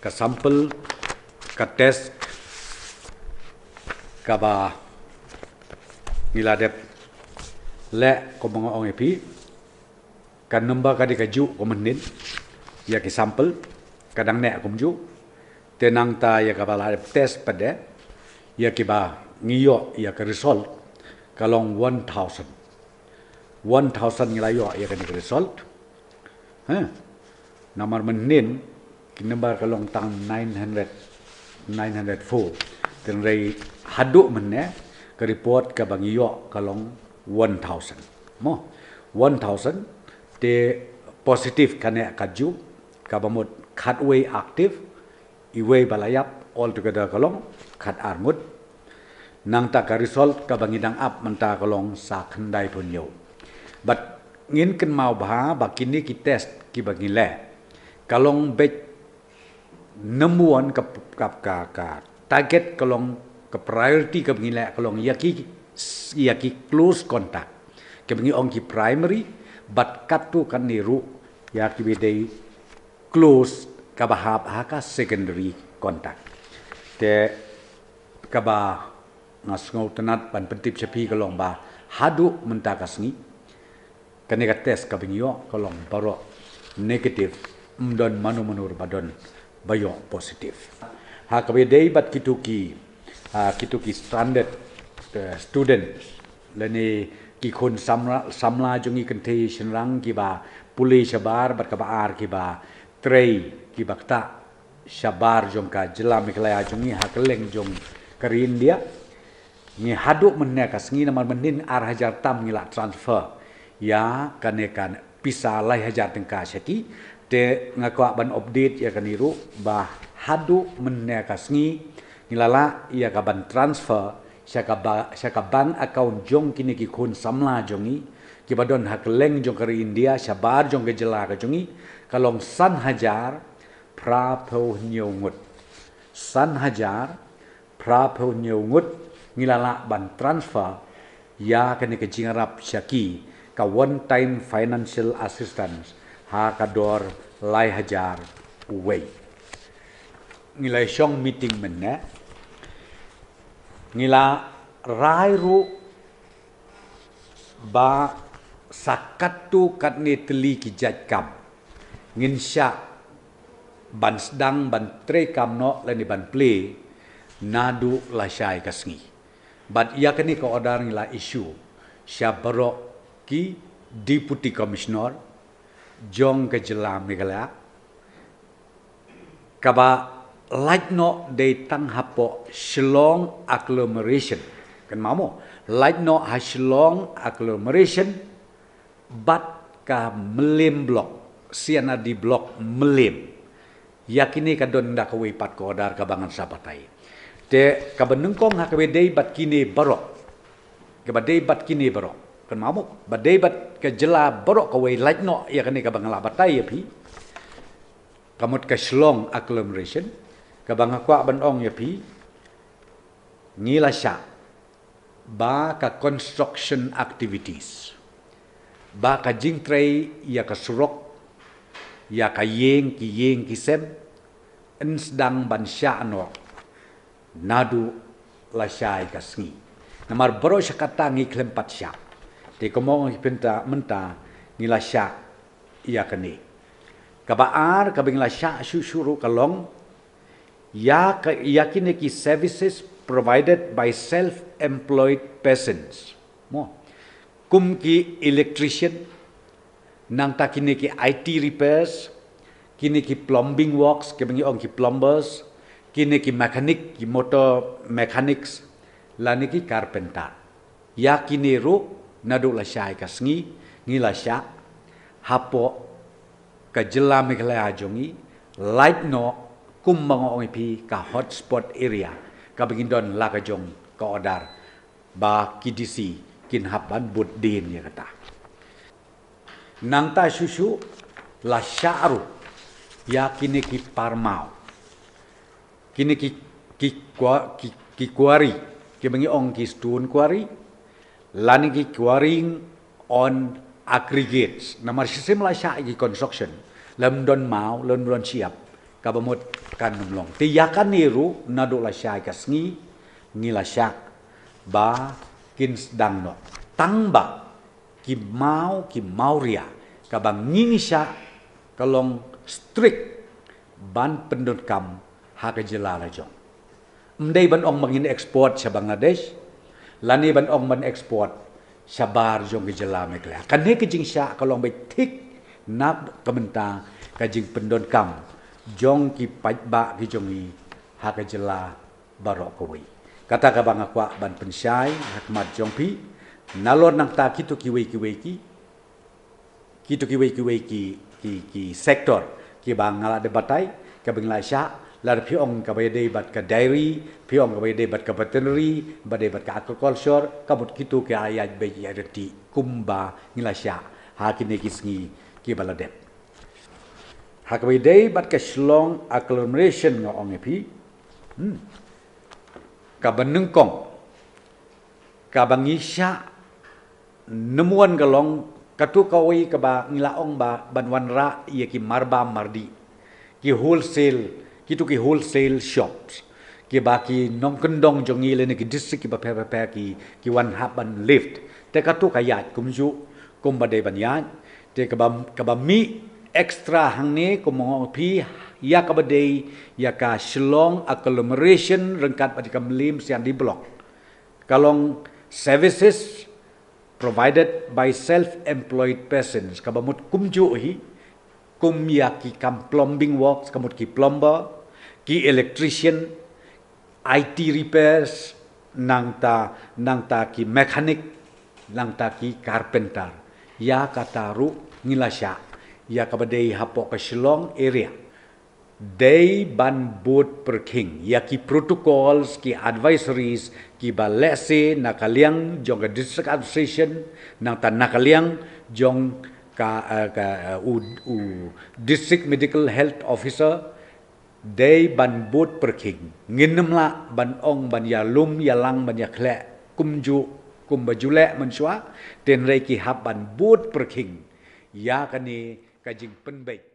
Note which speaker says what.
Speaker 1: ka sampel ka test ka ba ngiladep le ko mga ong epi ka number ka di ka ju ko menin ya ki sampel kadang ne ko ju tenang ta ya ka bala test pada ya ki ba ngiyo ya ka result kalong 1000 ngilayo ya ka ni result nomor menin ki number kalong tang 904 ten rei hadu menne ka report ka bangiyo kalong 1000 mo 1000 te positif kane kaju ka bamut khat way active iwe balayap all together kalong khat armut nang ta ka result ka bangidang up menta kalong sa khandai punyo but ngin ken mau ba bakini ki test ki bangile kalong bet nemuan ka target kalong ke priority ke bangile kalong yaki close contact ke bangi ong ki primary but katu kan niru yaki bidai close ka bahap haka secondary contact te ka ba ngasngau tenat ban pentip sepi kalong ba hadu mentakasngi kane ka test ka bangi yo kalong baro negative mdon manu badon bayo positif ha ka bidai bat kituki standard student lani ki khun samla jungi kente shenrang ki ba puli shabar bat ka baar ki ba trei ki bakta shabar jong ka jela miklaya jungi hakeleng jong karin dia ni hadu menne ka sngi namar menin ar hajar tam ngila transfer ya kanekan pisa lai hajar tengka syaki te ngakwa ban update ya kaniru ba hadu menne ka sngi ngilala ia ka ban transfer syaka bank account jong kini ki khun samla jongi ki badon hakeleng jong kari India shabar jong ke jela ka jongi kalong san hajar prapo nyongut san hajar prapo nyongut ngilala ban transfer ya kini ke jingarap syaki ka one time financial assistance ha kador lai hajar uwei ngilai syong meeting menne ngila rairu ba sakatu katni teli ki jajkam ngin sya ban sedang ban tre kam no lani ban play nadu la syai kasngi bat ia kini ko odar ngila isu sya baro ki deputy commissioner jong ke jela megala kaba like no de tang hapo Shillong agglomeration kan mamo like no ha Shillong agglomeration bat ka melim block siana di block melim yakini ka don da ka wipat ko dar ka bangan sabatai te ka benengkong ha ka bedei bat kini barok ka bedei bat kini barok kan mamo bedei bat ka jela barok ka we like no yakini ka bangan labatai yapi kamut ka Shillong agglomeration kabang akwa banong yapi ngila sya ba ka construction activities ba ka jingtrei ya ka surok ya ka yeng ki sem en sedang ban sya ano nadu la syai ka sngi namar baro sya kata ngi klempat sya te komong penta menta ngila sya ya kani kabaar kabing la sya syusuru kalong yakini ki services provided by self-employed persons. Mo, kum ki electrician, nang ta kini ki IT repairs, kini ki plumbing works, kini ki plumbers, kini ki mechanic, ki motor mechanics, lani ki carpenter. Yakini ru nadu la syai kasngi, ngila sya, hapo kajela miklaya jongi, light no kum mangong pi ka hotspot area ka bingindon la ka jong ka odar ba KDC kin haban buddin ya kata nang ta susu la syaru ya kini ki parmau kini ki kuari ki bangi ong ki stone kuari lani ki quarrying on aggregates namar sistem la sya ki construction lam don mau lam don siap kabamut kan numlong tiyakan niru nado la syai kasngi ngila syak ba kin dang no tangba ki mau ria kabang ngini syak kalong strict ban pendon kam ha ka jela la jong mdei ban ong mangin export sa Bangladesh lani ban ong man export sa bar jong ke jela mekla kan he ke jing syak kalong bai thik nap kamenta ka jing pendon kam jong ki pajba ki jongi ha ka jela barok koi kata ka bang akwa ban pensyai hakmat jong pi nalon nang ta kitu ki ki sektor ki bang ngala de batai ka bang la sya la pi ong ka bay de bat ka dairy pi ong ka bay de bat ka veterinary ba de bat ka agriculture ka mut kitu ki ayat bay ya reti kumba ngila sya ha ki ne kisngi ki baladep ha ka bay de bat ka shlong agglomeration nga ong pi ka banengkong ka bangisya nemuan galong katu kawai ka ba ngilaong ba banwanra ia ki marba mardi ki wholesale shops ki ba ki nong kendong jongi le ki district ki ba pe ki wan haban lift te katu kayat kumju kum ba de banyat te ka ba mi extra hangne kum pi ya ka ba de ya ka shlong agglomeration rengkat ba kam lim sian di blok kalong services provided by self-employed persons kabamut kumju hi kum ya ki kam plumbing works kamut ki plumber ki electrician IT repairs nang ta ki mechanic nang ta ki carpenter ya kataru ngilasya ya kabadei hapok ka Shillong area day ban boat per king ya ki protocols ki advisories ki balese nakaliang jong ka district administration nang ta nakaliang jong ka district medical health officer day ban boat per king nginemla ban ong ban ya lum ya lang ban ya khle kumju kumbajule menswa ten rei ki hab ban boat per king ya kani kajing penbai